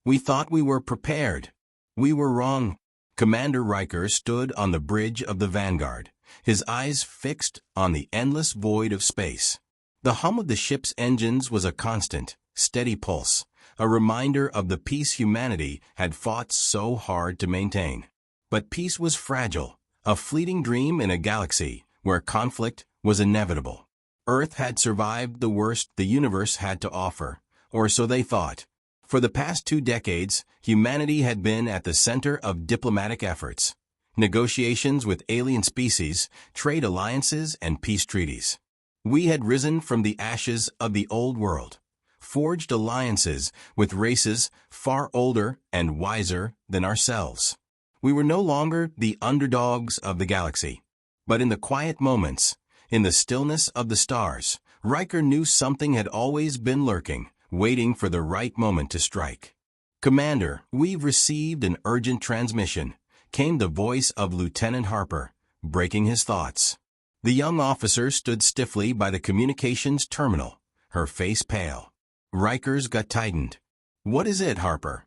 We thought we were prepared. We were wrong. Commander Riker stood on the bridge of the Vanguard, his eyes fixed on the endless void of space. The hum of the ship's engines was a constant, steady pulse, a reminder of the peace humanity had fought so hard to maintain. But peace was fragile, a fleeting dream in a galaxy where conflict was inevitable. Earth had survived the worst the universe had to offer, or so they thought. For the past 2 decades, humanity had been at the center of diplomatic efforts, negotiations with alien species, trade alliances, and peace treaties. We had risen from the ashes of the old world, forged alliances with races far older and wiser than ourselves. We were no longer the underdogs of the galaxy. But in the quiet moments, in the stillness of the stars, Riker knew something had always been lurking, waiting for the right moment to strike. "Commander, we've received an urgent transmission," came the voice of Lieutenant Harper, breaking his thoughts. The young officer stood stiffly by the communications terminal, her face pale. Riker's gut tightened. "What is it, Harper?"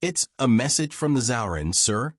"It's a message from the Zauren, sir."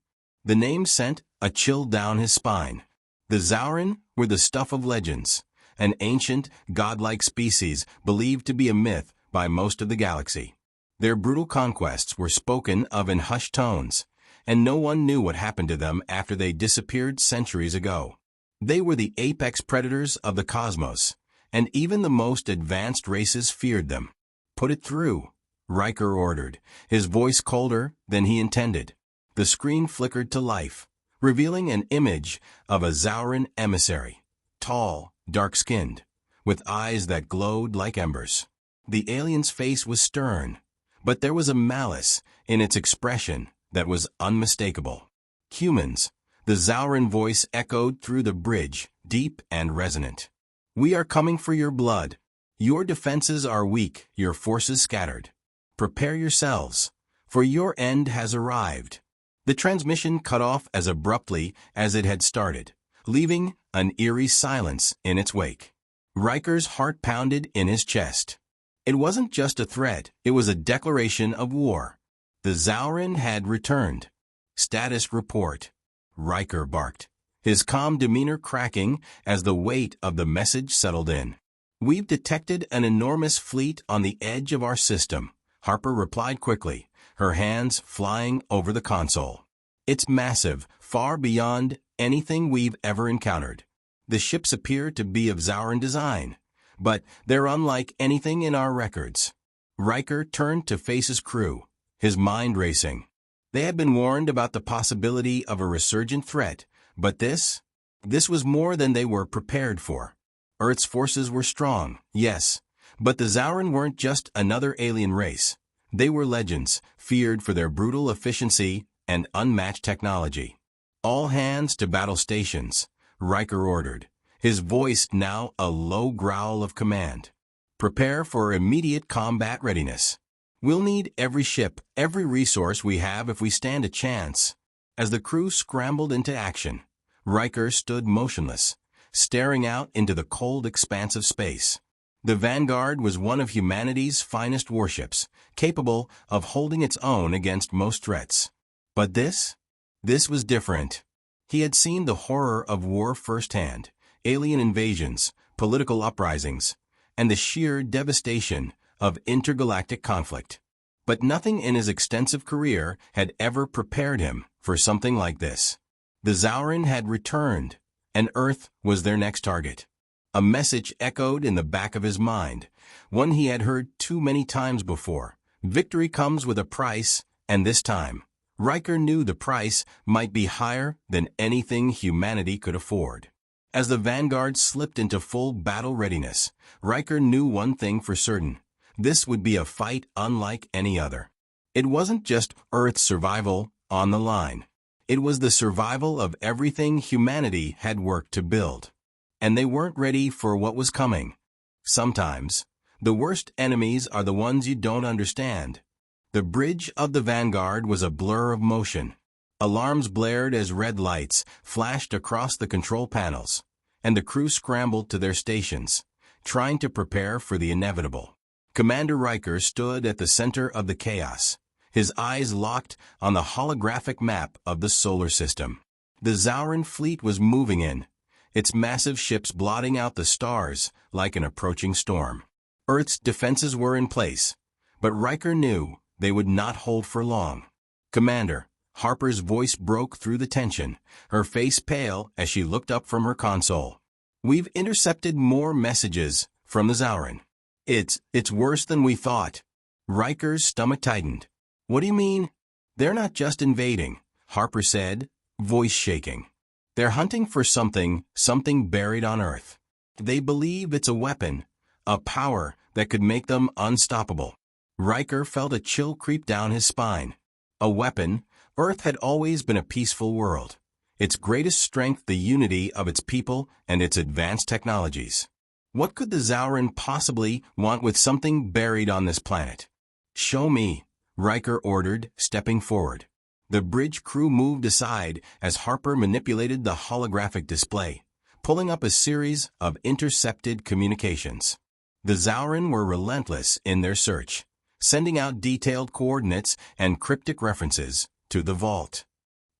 The name sent a chill down his spine. The Zauren were the stuff of legends, an ancient, godlike species believed to be a myth by most of the galaxy. Their brutal conquests were spoken of in hushed tones, and no one knew what happened to them after they disappeared centuries ago. They were the apex predators of the cosmos, and even the most advanced races feared them. "Put it through," Riker ordered, his voice colder than he intended. The screen flickered to life, revealing an image of a Zauren emissary, tall, dark-skinned, with eyes that glowed like embers. The alien's face was stern, but there was a malice in its expression that was unmistakable. "Humans," the Zauren voice echoed through the bridge, deep and resonant. "We are coming for your blood. Your defenses are weak, your forces scattered. Prepare yourselves, for your end has arrived." The transmission cut off as abruptly as it had started, leaving an eerie silence in its wake. Riker's heart pounded in his chest. It wasn't just a threat, it was a declaration of war. The Zauren had returned. "Status report," Riker barked, his calm demeanor cracking as the weight of the message settled in. "We've detected an enormous fleet on the edge of our system," Harper replied quickly, her hands flying over the console. "It's massive, far beyond anything we've ever encountered. The ships appear to be of Zauren design, but they're unlike anything in our records." Riker turned to face his crew, his mind racing. They had been warned about the possibility of a resurgent threat, but this was more than they were prepared for. Earth's forces were strong, yes, but the Zauren weren't just another alien race. They were legends, feared for their brutal efficiency and unmatched technology. "All hands to battle stations," Riker ordered, his voice now a low growl of command. "Prepare for immediate combat readiness. We'll need every ship, every resource we have if we stand a chance." As the crew scrambled into action, Riker stood motionless, staring out into the cold expanse of space. The Vanguard was one of humanity's finest warships, capable of holding its own against most threats. But this was different. He had seen the horror of war firsthand, alien invasions, political uprisings, and the sheer devastation of intergalactic conflict. But nothing in his extensive career had ever prepared him for something like this. The Zauren had returned, and Earth was their next target. A message echoed in the back of his mind, one he had heard too many times before. Victory comes with a price, and this time, Riker knew the price might be higher than anything humanity could afford. As the Vanguard slipped into full battle readiness, Riker knew one thing for certain. This would be a fight unlike any other. It wasn't just Earth's survival on the line. It was the survival of everything humanity had worked to build. And they weren't ready for what was coming. Sometimes, the worst enemies are the ones you don't understand. The bridge of the Vanguard was a blur of motion. Alarms blared as red lights flashed across the control panels, and the crew scrambled to their stations, trying to prepare for the inevitable. Commander Riker stood at the center of the chaos, his eyes locked on the holographic map of the solar system. The Zauran fleet was moving in, its massive ships blotting out the stars like an approaching storm. Earth's defenses were in place, but Riker knew they would not hold for long. "Commander," Harper's voice broke through the tension, her face pale as she looked up from her console. "We've intercepted more messages from the Zauran. It's worse than we thought." Riker's stomach tightened. "What do you mean?" "They're not just invading," Harper said, voice shaking. "They're hunting for something buried on Earth. They believe it's a weapon, a power that could make them unstoppable." Riker felt a chill creep down his spine. A weapon. Earth had always been a peaceful world. Its greatest strength the unity of its people and its advanced technologies. What could the Zauran possibly want with something buried on this planet? "Show me," Riker ordered, stepping forward. The bridge crew moved aside as Harper manipulated the holographic display, pulling up a series of intercepted communications. The Zauran were relentless in their search, sending out detailed coordinates and cryptic references to the vault.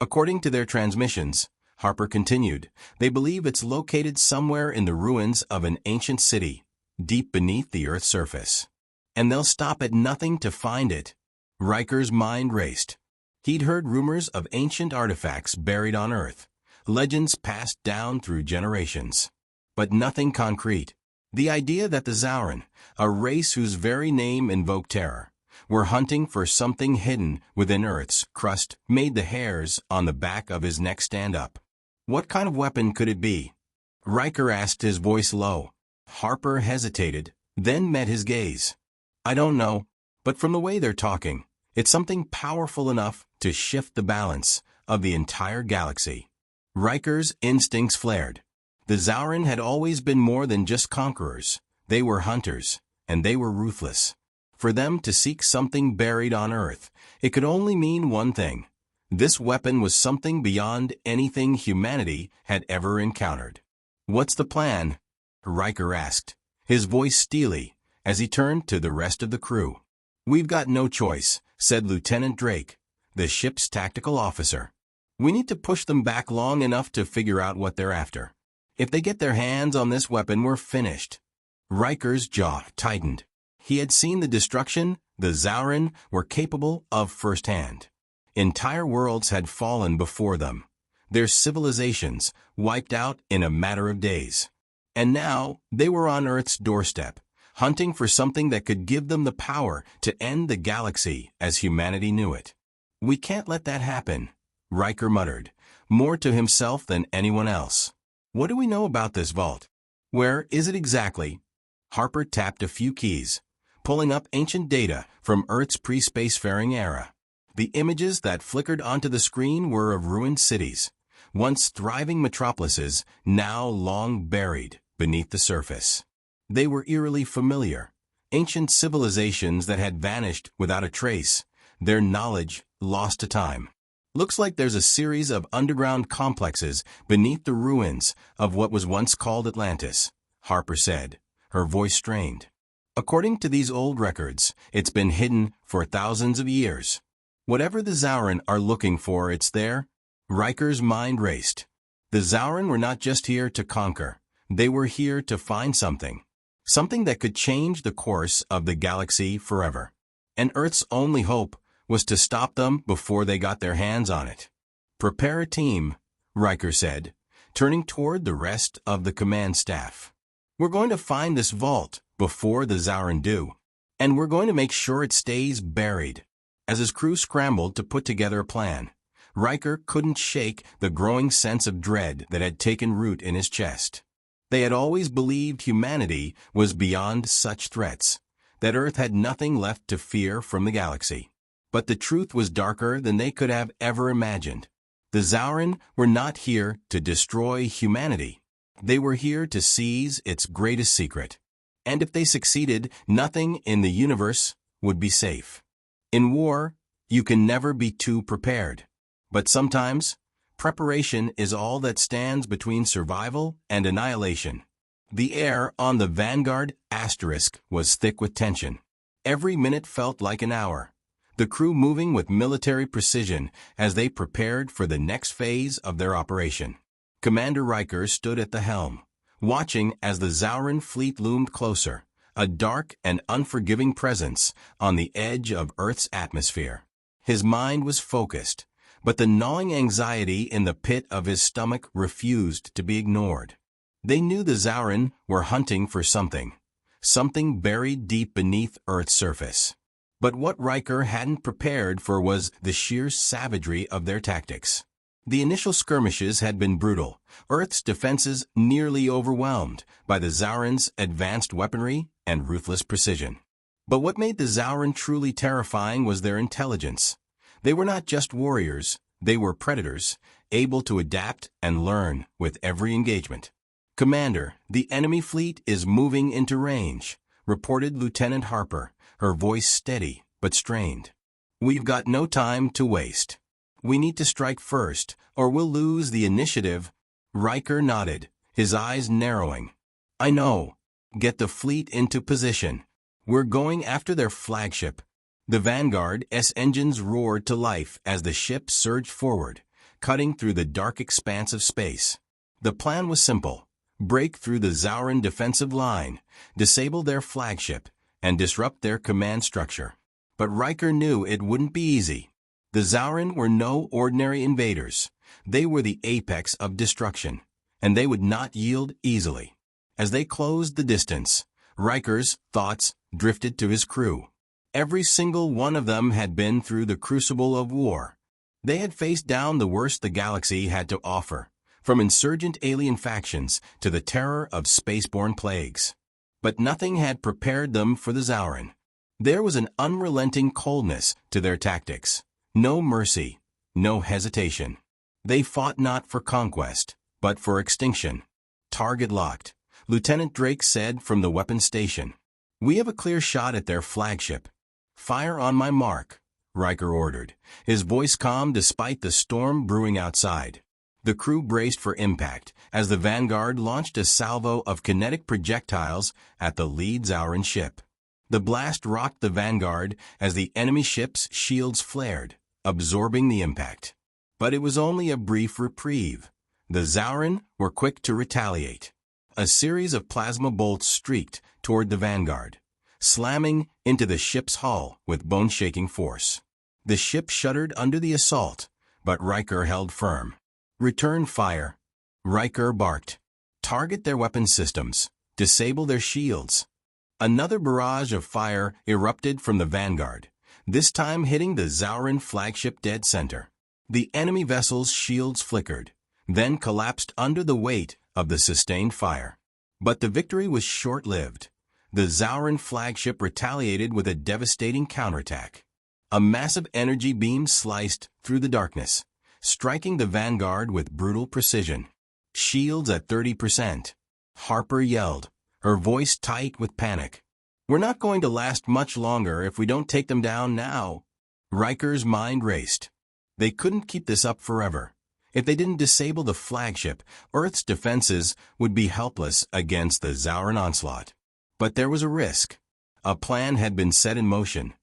According to their transmissions, Harper continued, they believe it's located somewhere in the ruins of an ancient city, deep beneath the Earth's surface. And they'll stop at nothing to find it. Riker's mind raced. He'd heard rumors of ancient artifacts buried on Earth, legends passed down through generations. But nothing concrete. The idea that the Zauran, a race whose very name invoked terror, were hunting for something hidden within Earth's crust made the hairs on the back of his neck stand up. What kind of weapon could it be? Riker asked, his voice low. Harper hesitated, then met his gaze. "I don't know, but from the way they're talking, it's something powerful enough to shift the balance of the entire galaxy." Riker's instincts flared. The Zauran had always been more than just conquerors. They were hunters, and they were ruthless. For them to seek something buried on Earth, it could only mean one thing. This weapon was something beyond anything humanity had ever encountered. "What's the plan?" Riker asked, his voice steely, as he turned to the rest of the crew. "We've got no choice," said Lieutenant Drake, the ship's tactical officer. "We need to push them back long enough to figure out what they're after. If they get their hands on this weapon, we're finished." Riker's jaw tightened. He had seen the destruction the Zauran were capable of firsthand. Entire worlds had fallen before them, their civilizations wiped out in a matter of days. And now they were on Earth's doorstep, hunting for something that could give them the power to end the galaxy as humanity knew it. "We can't let that happen," Riker muttered, more to himself than anyone else. "What do we know about this vault? Where is it exactly?" Harper tapped a few keys, pulling up ancient data from Earth's pre-spacefaring era. The images that flickered onto the screen were of ruined cities, once thriving metropolises, now long buried beneath the surface. They were eerily familiar, ancient civilizations that had vanished without a trace, their knowledge lost to time. "Looks like there's a series of underground complexes beneath the ruins of what was once called Atlantis," Harper said, her voice strained. "According to these old records, it's been hidden for thousands of years. Whatever the Zauran are looking for, it's there." Riker's mind raced. The Zauran were not just here to conquer. They were here to find something. Something that could change the course of the galaxy forever. And Earth's only hope was to stop them before they got their hands on it. "Prepare a team," Riker said, turning toward the rest of the command staff. "We're going to find this vault before the Zauran do, and we're going to make sure it stays buried." As his crew scrambled to put together a plan, Riker couldn't shake the growing sense of dread that had taken root in his chest. They had always believed humanity was beyond such threats, that Earth had nothing left to fear from the galaxy. But the truth was darker than they could have ever imagined. The Zauran were not here to destroy humanity. They were here to seize its greatest secret. And if they succeeded, nothing in the universe would be safe. In war, you can never be too prepared. But sometimes, preparation is all that stands between survival and annihilation. The air on the Vanguard * was thick with tension. Every minute felt like an hour. the crew moving with military precision as they prepared for the next phase of their operation. Commander Riker stood at the helm, watching as the Zauran fleet loomed closer, a dark and unforgiving presence on the edge of Earth's atmosphere. His mind was focused, but the gnawing anxiety in the pit of his stomach refused to be ignored. They knew the Zauran were hunting for something buried deep beneath Earth's surface. But what Riker hadn't prepared for was the sheer savagery of their tactics. The initial skirmishes had been brutal, Earth's defenses nearly overwhelmed by the Zauran's advanced weaponry and ruthless precision. But what made the Zauran truly terrifying was their intelligence. They were not just warriors, they were predators, able to adapt and learn with every engagement. "Commander, the enemy fleet is moving into range," reported Lieutenant Harper, her voice steady but strained. "We've got no time to waste. We need to strike first, or we'll lose the initiative." Riker nodded, his eyes narrowing. "I know. Get the fleet into position. We're going after their flagship." The Vanguard's engines roared to life as the ship surged forward, cutting through the dark expanse of space. The plan was simple: break through the Zauran defensive line, disable their flagship, and disrupt their command structure. But Riker knew it wouldn't be easy. The Zauran were no ordinary invaders. They were the apex of destruction, and they would not yield easily. As they closed the distance, Riker's thoughts drifted to his crew. Every single one of them had been through the crucible of war. They had faced down the worst the galaxy had to offer, from insurgent alien factions to the terror of spaceborne plagues. But nothing had prepared them for the Zauran. There was an unrelenting coldness to their tactics. No mercy, no hesitation. They fought not for conquest, but for extinction. "Target locked," Lieutenant Drake said from the weapons station. "We have a clear shot at their flagship." "Fire on my mark," Riker ordered, his voice calm despite the storm brewing outside. The crew braced for impact as the Vanguard launched a salvo of kinetic projectiles at the lead Zauran ship. The blast rocked the Vanguard as the enemy ship's shields flared, absorbing the impact. But it was only a brief reprieve. The Zauran were quick to retaliate. A series of plasma bolts streaked toward the Vanguard, slamming into the ship's hull with bone-shaking force. The ship shuddered under the assault, but Riker held firm. "Return fire," Riker barked. "Target their weapon systems. Disable their shields." Another barrage of fire erupted from the Vanguard, this time hitting the Zauran flagship dead center. The enemy vessel's shields flickered, then collapsed under the weight of the sustained fire. But the victory was short-lived. The Zauran flagship retaliated with a devastating counterattack. A massive energy beam sliced through the darkness, striking the Vanguard with brutal precision. "Shields at 30%. Harper yelled, her voice tight with panic. "We're not going to last much longer if we don't take them down now." Riker's mind raced. They couldn't keep this up forever. If they didn't disable the flagship, Earth's defenses would be helpless against the Zauran onslaught. But there was a risk. A plan had been set in motion,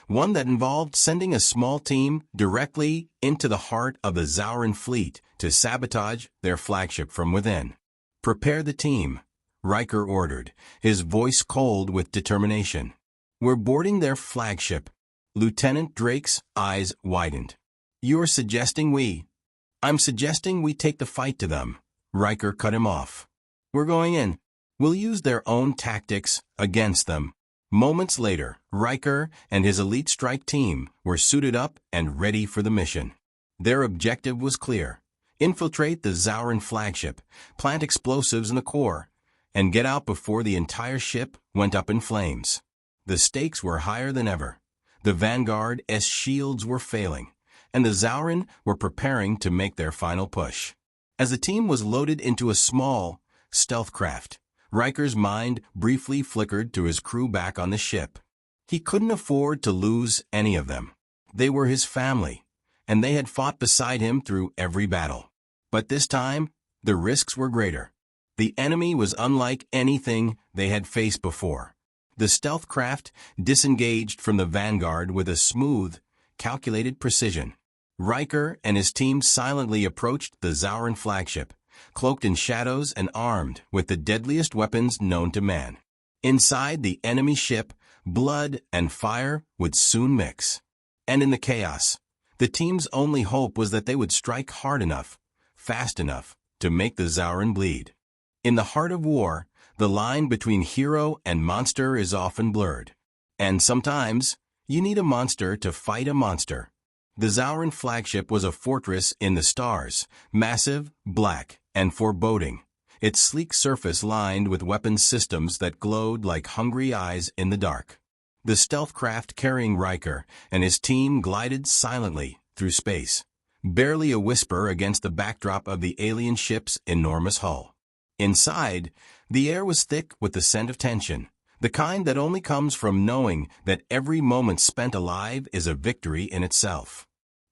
one that involved sending a small team directly into the heart of the Zauran fleet to sabotage their flagship from within. "Prepare the team," Riker ordered, his voice cold with determination. "We're boarding their flagship." Lieutenant Drake's eyes widened. "You're suggesting I'm suggesting we take the fight to them," Riker cut him off. "We're going in. We'll use their own tactics against them." Moments later, Riker and his elite strike team were suited up and ready for the mission. Their objective was clear: infiltrate the Zauran flagship, plant explosives in the core, and get out before the entire ship went up in flames. The stakes were higher than ever. The Vanguard's shields were failing, and the Zauran were preparing to make their final push. As the team was loaded into a small, stealth craft, Riker's mind briefly flickered to his crew back on the ship. He couldn't afford to lose any of them. They were his family, and they had fought beside him through every battle. But this time, the risks were greater. The enemy was unlike anything they had faced before. The stealth craft disengaged from the Vanguard with a smooth calculated precision. Riker and his team silently approached the Zauran flagship, cloaked in shadows and armed with the deadliest weapons known to man. Inside the enemy ship, blood and fire would soon mix. And in the chaos, the team's only hope was that they would strike hard enough, fast enough, to make the Zauran bleed. In the heart of war, the line between hero and monster is often blurred. And sometimes, you need a monster to fight a monster. The Zauran flagship was a fortress in the stars, massive, black, and foreboding, its sleek surface lined with weapons systems that glowed like hungry eyes in the dark. The stealth craft carrying Riker and his team glided silently through space, barely a whisper against the backdrop of the alien ship's enormous hull. Inside, the air was thick with the scent of tension, the kind that only comes from knowing that every moment spent alive is a victory in itself.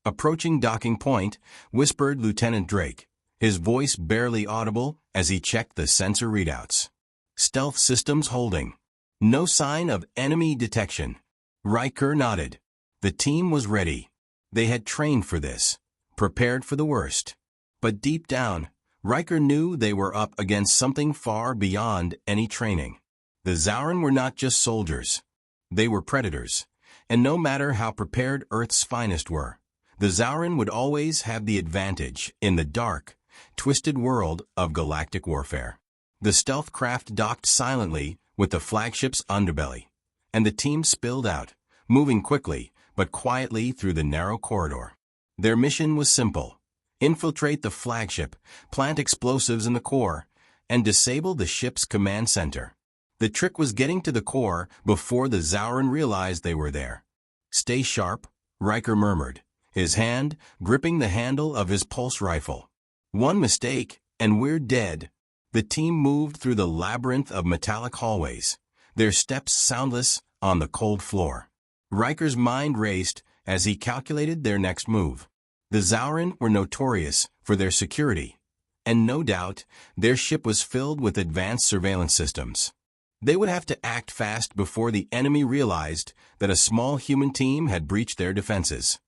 Approaching docking point, whispered Lieutenant Drake, his voice barely audible as he checked the sensor readouts. Stealth systems holding. No sign of enemy detection. Riker nodded. The team was ready. They had trained for this, prepared for the worst. But deep down, Riker knew they were up against something far beyond any training. The Zauran were not just soldiers. They were predators. And no matter how prepared Earth's finest were, the Zauran would always have the advantage in the dark, twisted world of galactic warfare. The stealth craft docked silently with the flagship's underbelly, and the team spilled out, moving quickly but quietly through the narrow corridor. Their mission was simple: infiltrate the flagship, plant explosives in the core, and disable the ship's command center. The trick was getting to the core before the Zauran realized they were there. "Stay sharp," Riker murmured, his hand gripping the handle of his pulse rifle. "One mistake, and we're dead." The team moved through the labyrinth of metallic hallways, their steps soundless on the cold floor. Riker's mind raced as he calculated their next move. The Zauran were notorious for their security, and no doubt their ship was filled with advanced surveillance systems. They would have to act fast before the enemy realized that a small human team had breached their defenses.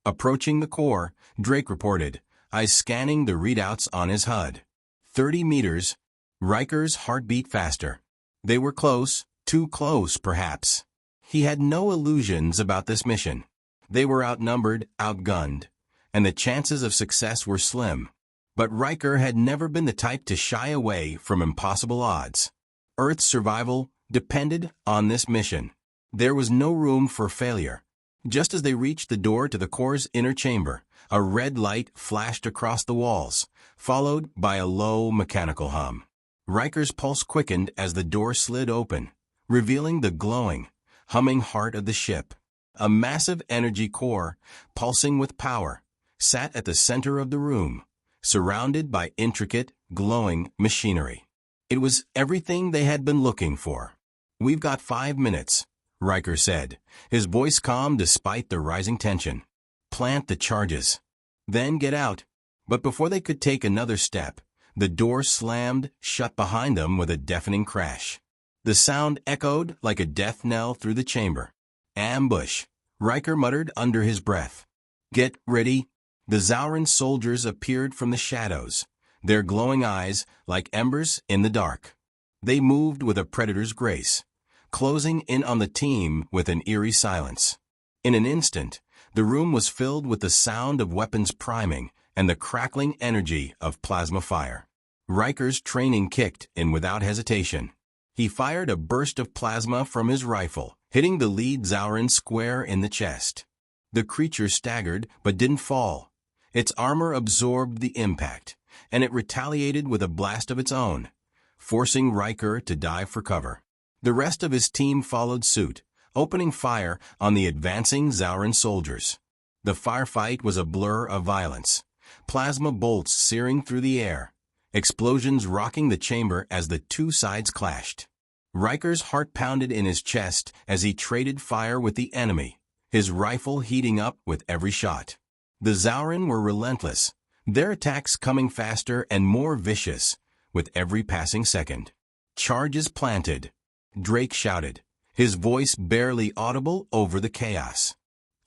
Approaching the core, Drake reported, eyes scanning the readouts on his HUD. 30 meters. Riker's heart beat faster. They were close, too close perhaps. He had no illusions about this mission. They were outnumbered, outgunned, and the chances of success were slim. But Riker had never been the type to shy away from impossible odds. Earth's survival depended on this mission. There was no room for failure. Just as they reached the door to the core's inner chamber, a red light flashed across the walls, followed by a low mechanical hum. Riker's pulse quickened as the door slid open, revealing the glowing, humming heart of the ship. A massive energy core, pulsing with power, sat at the center of the room, surrounded by intricate, glowing machinery. It was everything they had been looking for. "We've got 5 minutes," Riker said, his voice calm despite the rising tension. "Plant the charges. Then get out." But before they could take another step, the door slammed shut behind them with a deafening crash. The sound echoed like a death knell through the chamber. "Ambush," Riker muttered under his breath. "Get ready." The Zauran soldiers appeared from the shadows, their glowing eyes like embers in the dark. They moved with a predator's grace, closing in on the team with an eerie silence. In an instant, the room was filled with the sound of weapons priming and the crackling energy of plasma fire. Riker's training kicked in without hesitation. He fired a burst of plasma from his rifle, hitting the lead Zauran square in the chest. The creature staggered but didn't fall. Its armor absorbed the impact, and it retaliated with a blast of its own, forcing Riker to dive for cover. The rest of his team followed suit, opening fire on the advancing Zauran soldiers. The firefight was a blur of violence, plasma bolts searing through the air, explosions rocking the chamber as the two sides clashed. Riker's heart pounded in his chest as he traded fire with the enemy, his rifle heating up with every shot. The Zauran were relentless, their attacks coming faster and more vicious with every passing second. "Charges planted," Drake shouted, his voice barely audible over the chaos.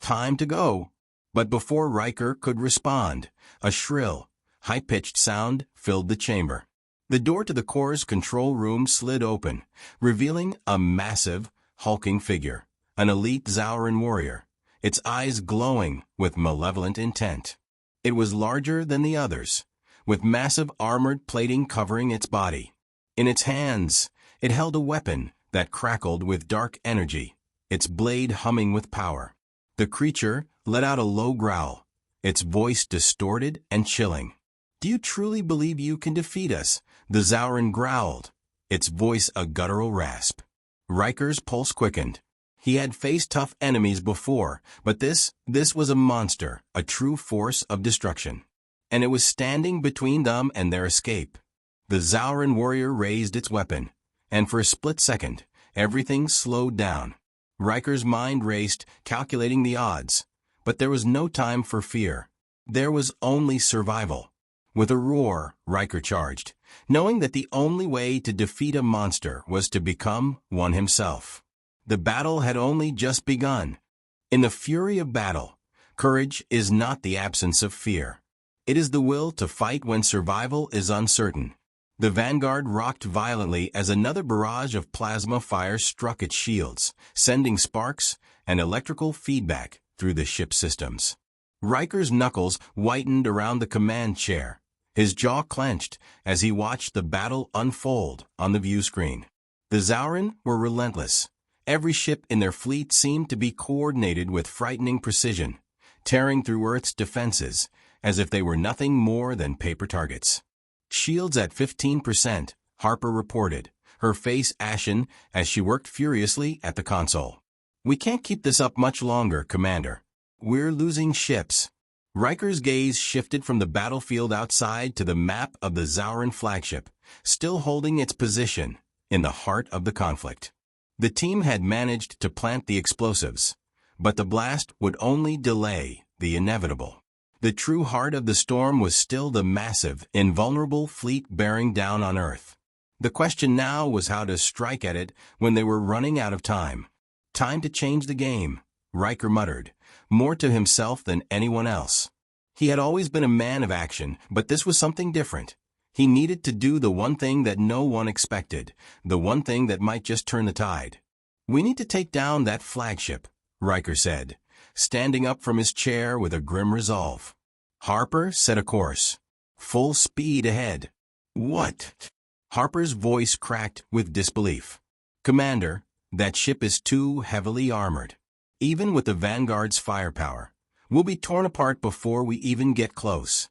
Time to go. But before Riker could respond, a shrill, high-pitched sound filled the chamber. The door to the core's control room slid open, revealing a massive, hulking figure, an elite Zauran warrior, its eyes glowing with malevolent intent. It was larger than the others, with massive armored plating covering its body. In its hands, it held a weapon that crackled with dark energy, its blade humming with power. The creature let out a low growl, its voice distorted and chilling. "Do you truly believe you can defeat us?" the Zauran growled, its voice a guttural rasp. Riker's pulse quickened. He had faced tough enemies before, but this was a monster, a true force of destruction. And it was standing between them and their escape. The Zauran warrior raised its weapon, and for a split second, everything slowed down. Riker's mind raced, calculating the odds, but there was no time for fear. There was only survival. With a roar, Riker charged, knowing that the only way to defeat a monster was to become one himself. The battle had only just begun. In the fury of battle, courage is not the absence of fear. It is the will to fight when survival is uncertain. The Vanguard rocked violently as another barrage of plasma fire struck its shields, sending sparks and electrical feedback through the ship's systems. Riker's knuckles whitened around the command chair, his jaw clenched as he watched the battle unfold on the view screen. The Zauran were relentless. Every ship in their fleet seemed to be coordinated with frightening precision, tearing through Earth's defenses as if they were nothing more than paper targets. "Shields at 15%, Harper reported, her face ashen as she worked furiously at the console. "We can't keep this up much longer, Commander. We're losing ships." Riker's gaze shifted from the battlefield outside to the map of the Zauran flagship, still holding its position in the heart of the conflict. The team had managed to plant the explosives, but the blast would only delay the inevitable. The true heart of the storm was still the massive, invulnerable fleet bearing down on Earth. The question now was how to strike at it when they were running out of time. "Time to change the game," Riker muttered, more to himself than anyone else. He had always been a man of action, but this was something different. He needed to do the one thing that no one expected, the one thing that might just turn the tide. "We need to take down that flagship," Riker said, standing up from his chair with a grim resolve. Harper set a course. Full speed ahead. "What?" Harper's voice cracked with disbelief. "Commander, that ship is too heavily armored. Even with the Vanguard's firepower, we'll be torn apart before we even get close."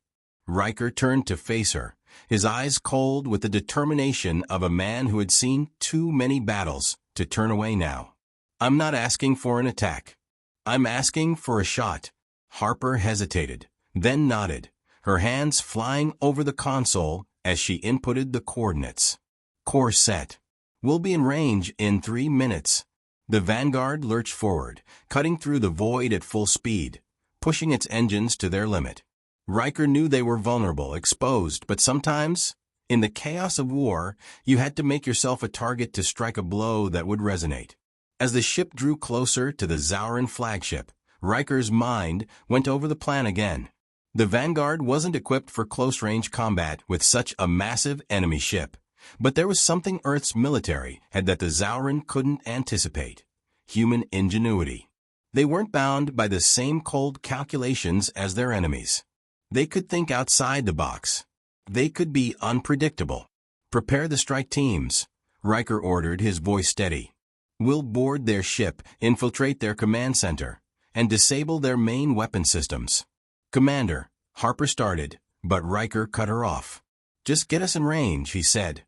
Riker turned to face her, his eyes cold with the determination of a man who had seen too many battles to turn away now. "I'm not asking for an attack. I'm asking for a shot." Harper hesitated, then nodded, her hands flying over the console as she inputted the coordinates. "Course set. We'll be in range in 3 minutes." The Vanguard lurched forward, cutting through the void at full speed, pushing its engines to their limit. Riker knew they were vulnerable, exposed, but sometimes, in the chaos of war, you had to make yourself a target to strike a blow that would resonate. As the ship drew closer to the Zauran flagship, Riker's mind went over the plan again. The Vanguard wasn't equipped for close-range combat with such a massive enemy ship, but there was something Earth's military had that the Zauran couldn't anticipate: human ingenuity. They weren't bound by the same cold calculations as their enemies. They could think outside the box. They could be unpredictable. "Prepare the strike teams," Riker ordered, his voice steady. "We'll board their ship, infiltrate their command center, and disable their main weapon systems." "Commander," Harper started, but Riker cut her off. "Just get us in range," he said.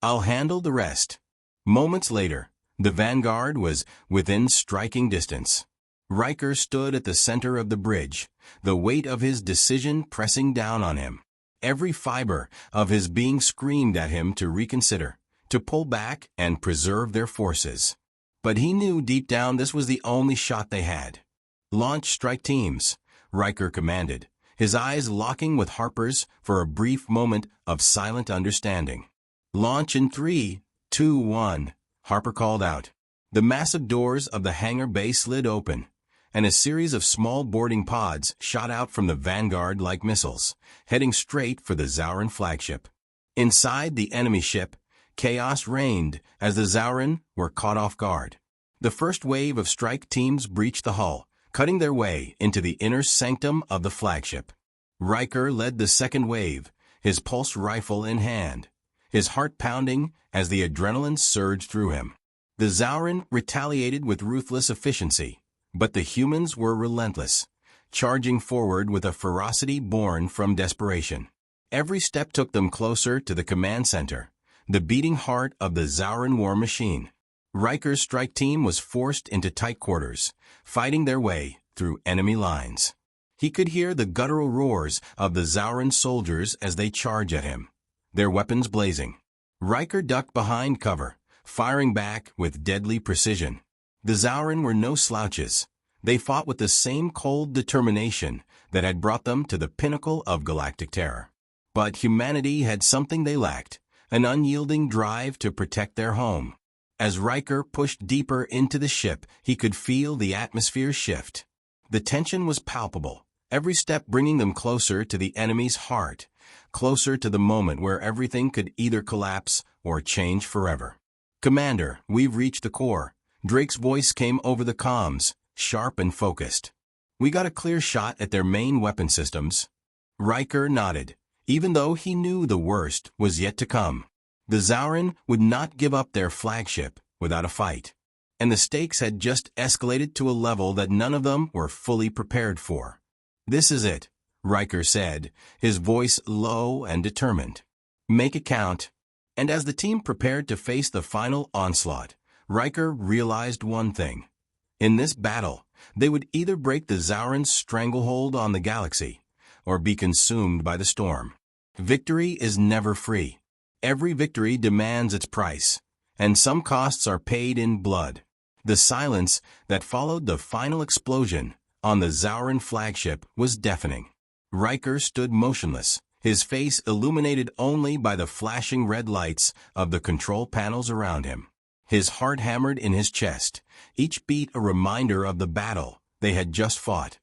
"I'll handle the rest." Moments later, the Vanguard was within striking distance. Riker stood at the center of the bridge, the weight of his decision pressing down on him. Every fiber of his being screamed at him to reconsider, to pull back and preserve their forces. But he knew deep down this was the only shot they had. "Launch strike teams," Riker commanded, his eyes locking with Harper's for a brief moment of silent understanding. "Launch in 3, 2, 1, Harper called out. The massive doors of the hangar bay slid open, and a series of small boarding pods shot out from the vanguard like missiles, heading straight for the Zauran flagship. Inside the enemy ship, chaos reigned as the Zauran were caught off guard. The first wave of strike teams breached the hull, cutting their way into the inner sanctum of the flagship. Riker led the second wave, his pulse rifle in hand, his heart pounding as the adrenaline surged through him. The Zauran retaliated with ruthless efficiency, but the humans were relentless, charging forward with a ferocity born from desperation. Every step took them closer to the command center, the beating heart of the Zauran war machine. Riker's strike team was forced into tight quarters, fighting their way through enemy lines. He could hear the guttural roars of the Zauran soldiers as they charged at him, their weapons blazing. Riker ducked behind cover, firing back with deadly precision. The Zauran were no slouches. They fought with the same cold determination that had brought them to the pinnacle of galactic terror. But humanity had something they lacked, an unyielding drive to protect their home. As Riker pushed deeper into the ship, he could feel the atmosphere shift. The tension was palpable, every step bringing them closer to the enemy's heart, closer to the moment where everything could either collapse or change forever. "Commander, we've reached the core." Drake's voice came over the comms, sharp and focused. "We got a clear shot at their main weapon systems." Riker nodded, even though he knew the worst was yet to come. The Zauran would not give up their flagship without a fight, and the stakes had just escalated to a level that none of them were fully prepared for. "This is it," Riker said, his voice low and determined. "Make it count." And as the team prepared to face the final onslaught, Riker realized one thing. In this battle, they would either break the Zauran's stranglehold on the galaxy, or be consumed by the storm. Victory is never free. Every victory demands its price, and some costs are paid in blood. The silence that followed the final explosion on the Zauran flagship was deafening. Riker stood motionless, his face illuminated only by the flashing red lights of the control panels around him. His heart hammered in his chest, each beat a reminder of the battle they had just fought,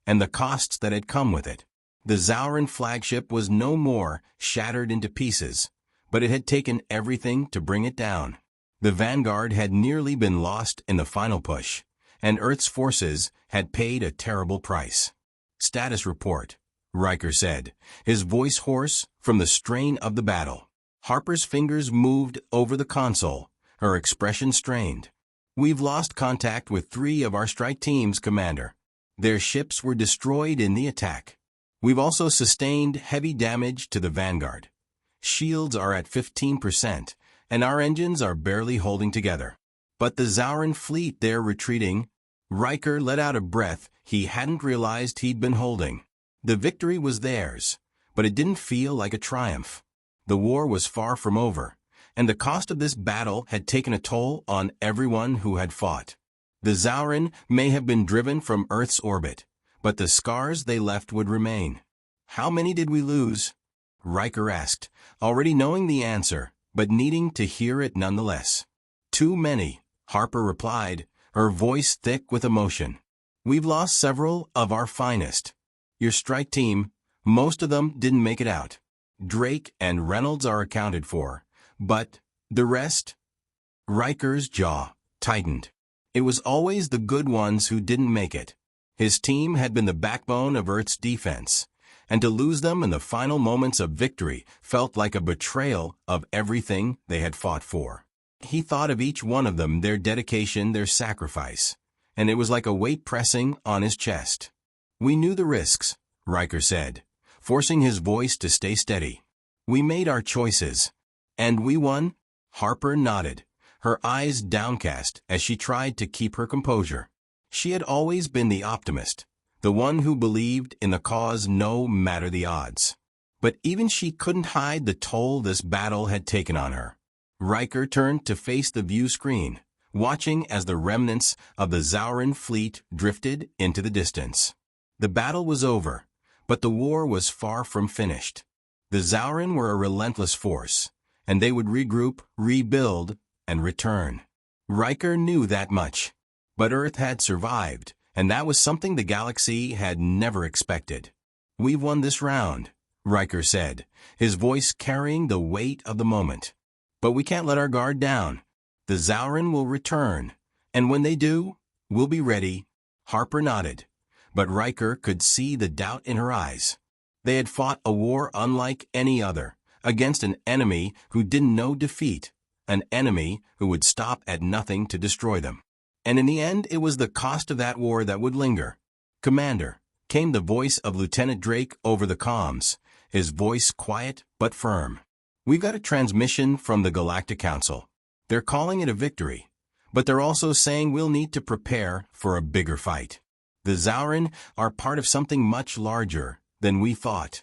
and the costs that had come with it. The Zauran flagship was no more shattered into pieces, but it had taken everything to bring it down. The Vanguard had nearly been lost in the final push, and Earth's forces had paid a terrible price. "Status report," Riker said, his voice hoarse from the strain of the battle. Harper's fingers moved over the console, her expression strained. "We've lost contact with 3 of our strike teams, Commander. Their ships were destroyed in the attack. We've also sustained heavy damage to the Vanguard. Shields are at 15%, and our engines are barely holding together. But the Zauran fleet, they're retreating." Riker let out a breath he hadn't realized he'd been holding. The victory was theirs, but it didn't feel like a triumph. The war was far from over, and the cost of this battle had taken a toll on everyone who had fought. The Zauran may have been driven from Earth's orbit, but the scars they left would remain. "How many did we lose?" Riker asked, already knowing the answer, but needing to hear it nonetheless. "Too many," Harper replied, her voice thick with emotion. "We've lost several of our finest. Your strike team, most of them didn't make it out. Drake and Reynolds are accounted for, but the rest?" Riker's jaw tightened. It was always the good ones who didn't make it. His team had been the backbone of Earth's defense, and to lose them in the final moments of victory felt like a betrayal of everything they had fought for. He thought of each one of them, their dedication, their sacrifice, and it was like a weight pressing on his chest. "We knew the risks," Riker said, forcing his voice to stay steady. "We made our choices, and we won." Harper nodded, her eyes downcast as she tried to keep her composure. She had always been the optimist, the one who believed in the cause no matter the odds. But even she couldn't hide the toll this battle had taken on her. Riker turned to face the view screen, watching as the remnants of the Zauran fleet drifted into the distance. The battle was over, but the war was far from finished. The Zauran were a relentless force, and they would regroup, rebuild, and return. Riker knew that much. But Earth had survived, and that was something the galaxy had never expected. "We've won this round," Riker said, his voice carrying the weight of the moment. "But we can't let our guard down. The Zauren will return, and when they do, we'll be ready." Harper nodded, but Riker could see the doubt in her eyes. They had fought a war unlike any other, against an enemy who didn't know defeat, an enemy who would stop at nothing to destroy them. And in the end, it was the cost of that war that would linger. "Commander," came the voice of Lieutenant Drake over the comms, his voice quiet but firm. "We've got a transmission from the Galactic Council. They're calling it a victory, but they're also saying we'll need to prepare for a bigger fight. The Zauren are part of something much larger than we thought."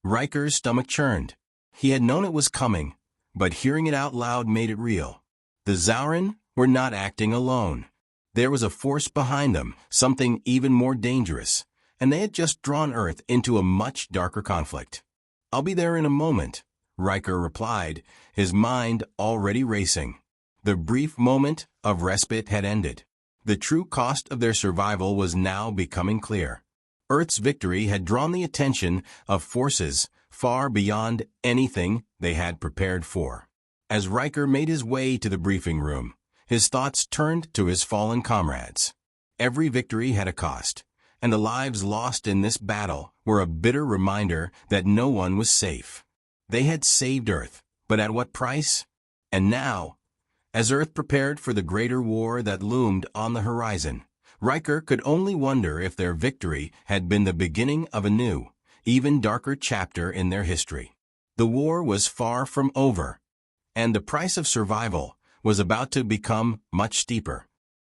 Riker's stomach churned. He had known it was coming, but hearing it out loud made it real. The Zauren were not acting alone. There was a force behind them, something even more dangerous, and they had just drawn Earth into a much darker conflict. "I'll be there in a moment," Riker replied, his mind already racing. The brief moment of respite had ended. The true cost of their survival was now becoming clear. Earth's victory had drawn the attention of forces far beyond anything they had prepared for. As Riker made his way to the briefing room, his thoughts turned to his fallen comrades. Every victory had a cost, and the lives lost in this battle were a bitter reminder that no one was safe. They had saved Earth, but at what price? And now, as Earth prepared for the greater war that loomed on the horizon, Riker could only wonder if their victory had been the beginning of a new, even darker chapter in their history. The war was far from over, and the price of survival was about to become much steeper.